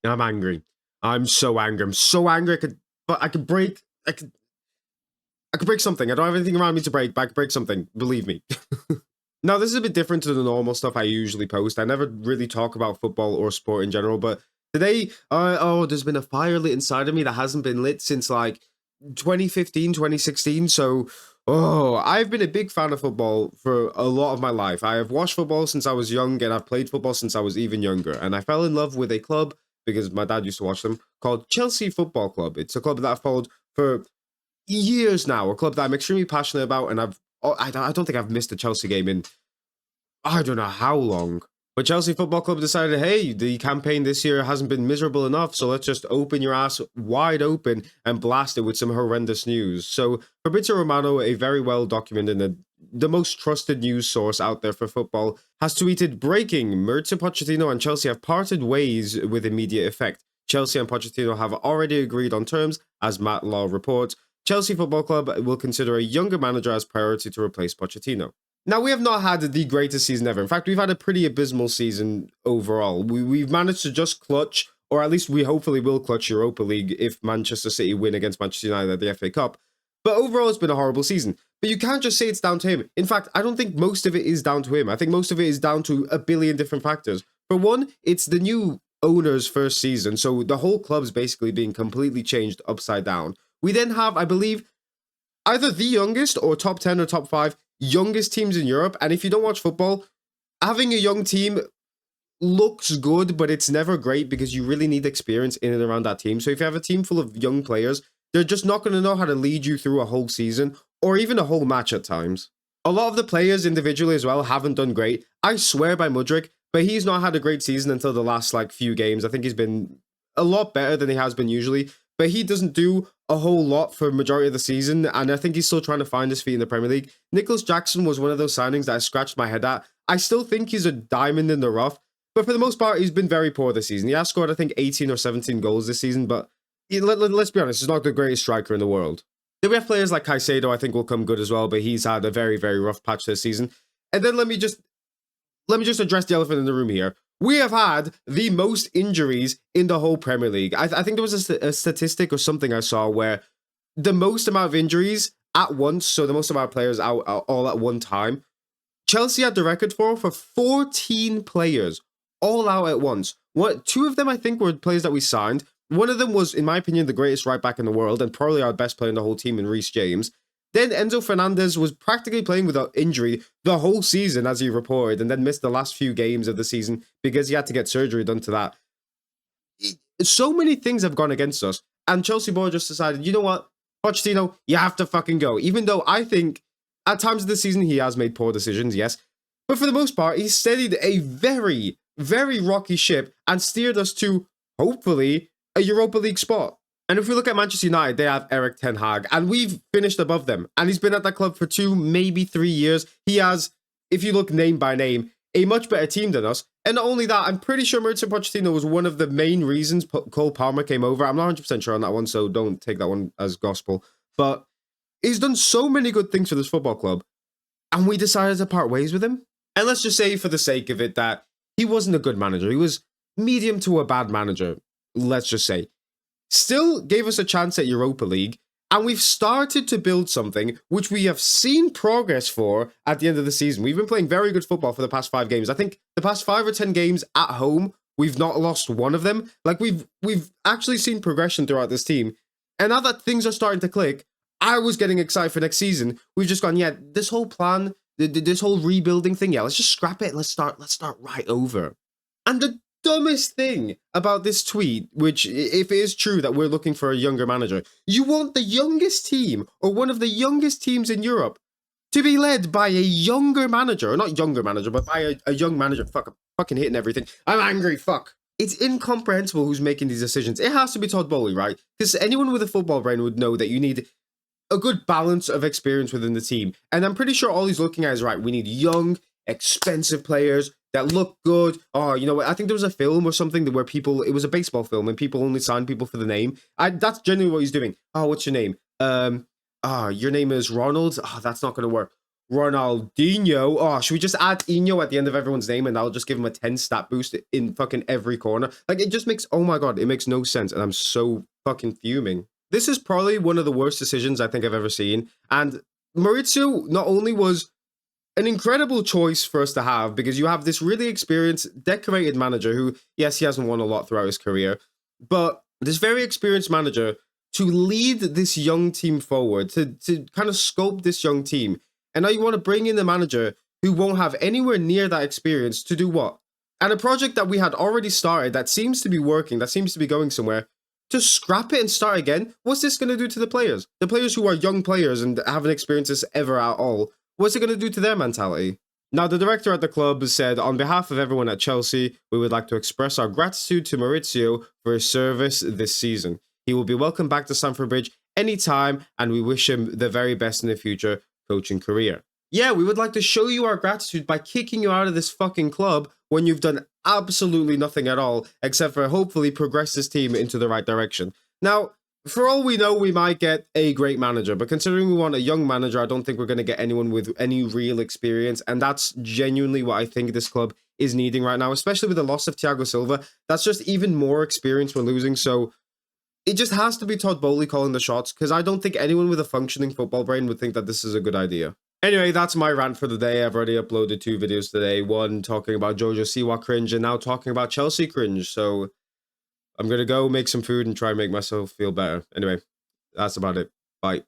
I'm angry. I'm so angry. I'm so angry. I could break. I could break something. I don't have anything around me to break, but I could break something. Believe me. Now, this is a bit different to the normal stuff I usually post. I never really talk about football or sport in general, but today, there's been a fire lit inside of me that hasn't been lit since like 2015, 2016. So, I've been a big fan of football for a lot of my life. I have watched football since I was young, and I've played football since I was even younger. And I fell in love with a club because my dad used to watch them called Chelsea Football Club. It's a club that I've followed for years now, a club that I'm extremely passionate about, and I don't think I've missed a Chelsea game in I don't know how long. But Chelsea Football Club decided, hey, the campaign this year hasn't been miserable enough, so let's just open your ass wide open and blast it with some horrendous news. So Fabrizio Romano, a very well documented and the most trusted news source out there for football, has tweeted, breaking, Mauricio Pochettino and Chelsea have parted ways with immediate effect. Chelsea and Pochettino have already agreed on terms, as Matt Law reports. Chelsea Football Club will consider a younger manager as priority to replace Pochettino. Now, we have not had the greatest season ever. In fact, we've had a pretty abysmal season overall. We've managed to just clutch, or at least we hopefully will clutch Europa League if Manchester City win against Manchester United at the FA Cup. But overall, it's been a horrible season. But you can't just say it's down to him. In fact, I don't think most of it is down to him. I think most of it is down to a billion different factors. For one, it's the new owner's first season, so the whole club's basically being completely changed upside down. We then have, I believe, either the youngest or top 10 or top 5 youngest teams in Europe. And if you don't watch football, having a young team looks good, but it's never great because you really need experience in and around that team. So if you have a team full of young players, they're just not going to know how to lead you through a whole season or even a whole match at times. A lot of the players individually as well haven't done great. I swear by Mudryk, but he's not had a great season until the last few games. I think he's been a lot better than he has been usually, but he doesn't do a whole lot for majority of the season, and I think he's still trying to find his feet in the Premier League. Nicholas Jackson was one of those signings that I scratched my head at. I still think he's a diamond in the rough, but for the most part, he's been very poor this season. He has scored, I think, 18 or 17 goals this season, but let's be honest, he's not the greatest striker in the world. Then we have players like Caicedo, I think will come good as well, but he's had a very, very rough patch this season. And then let me just address the elephant in the room here. We have had the most injuries in the whole Premier League. I think there was a statistic or something I saw where the most amount of injuries at once, so the most amount of players out all at one time, Chelsea had the record for 14 players all out at once. Two of them, I think, were players that we signed. One of them was, in my opinion, the greatest right back in the world and probably our best player in the whole team in Reece James. Then Enzo Fernandez was practically playing without injury the whole season, as he reported, and then missed the last few games of the season because he had to get surgery done to that. So many things have gone against us, and Chelsea board just decided, you know what, Pochettino, you have to fucking go. Even though I think at times of the season he has made poor decisions, yes, but for the most part, he steadied a very, very rocky ship and steered us to, hopefully, a Europa League spot. And if we look at Manchester United, they have Eric Ten Hag, and we've finished above them. And he's been at that club for 2, maybe 3 years. He has, if you look name by name, a much better team than us. And not only that, I'm pretty sure Mauricio Pochettino was one of the main reasons Cole Palmer came over. I'm not 100% sure on that one, so don't take that one as gospel. But he's done so many good things for this football club, and we decided to part ways with him. And let's just say, for the sake of it, that he wasn't a good manager. He was medium to a bad manager, let's just say. Still gave us a chance at Europa League, and we've started to build something which we have seen progress for at the end of the season. We've been playing very good football for the past 5 games. I think the past 5 or 10 games at home, we've not lost one of them. We've actually seen progression throughout this team. And now that things are starting to click, I was getting excited for next season. We've just gone, yeah, this whole plan, this whole rebuilding thing, yeah, let's just scrap it. Let's start right over. And the dumbest thing about this tweet, which if it is true that we're looking for a younger manager, you want the youngest team or one of the youngest teams in Europe to be led by a younger manager, or not younger manager, but by a young manager. Fuck, I'm fucking hitting everything. I'm angry, fuck. It's incomprehensible who's making these decisions. It has to be Todd Bowley, right? Because anyone with a football brain would know that you need a good balance of experience within the team. And I'm pretty sure all he's looking at is, right, we need young, expensive players that look good. Oh, you know what? I think there was a film or something where it was a baseball film and people only signed people for the name. That's generally what he's doing. Oh, what's your name? Your name is Ronald. Oh, that's not going to work. Ronaldinho. Oh, should we just add Ino at the end of everyone's name and that'll just give him a 10 stat boost in fucking every corner? Like, it just makes, oh my god, it makes no sense. And I'm so fucking fuming. This is probably one of the worst decisions I think I've ever seen. And Maurizio not only was an incredible choice for us to have, because you have this really experienced, decorated manager who, yes, he hasn't won a lot throughout his career, but this very experienced manager to lead this young team forward, to kind of sculpt this young team. And now you want to bring in the manager who won't have anywhere near that experience to do what? And a project that we had already started that seems to be working, that seems to be going somewhere, to scrap it and start again? What's this going to do to the players? The players who are young players and haven't experienced this ever at all. What's it going to do to their mentality? Now, the director at the club said, on behalf of everyone at Chelsea, we would like to express our gratitude to Maurizio for his service this season. He will be welcome back to Stamford Bridge anytime, and we wish him the very best in the future coaching career. Yeah, we would like to show you our gratitude by kicking you out of this fucking club when you've done absolutely nothing at all, except for hopefully progress this team into the right direction. Now, for all we know, we might get a great manager, but considering we want a young manager, I don't think we're going to get anyone with any real experience, and that's genuinely what I think this club is needing right now, especially with the loss of Thiago Silva. That's just even more experience we're losing, so it just has to be Todd Bowley calling the shots, because I don't think anyone with a functioning football brain would think that this is a good idea. Anyway, that's my rant for the day. I've already uploaded 2 videos today, one talking about Jojo Siwa cringe, and now talking about Chelsea cringe, so I'm going to go make some food and try and make myself feel better. Anyway, that's about it.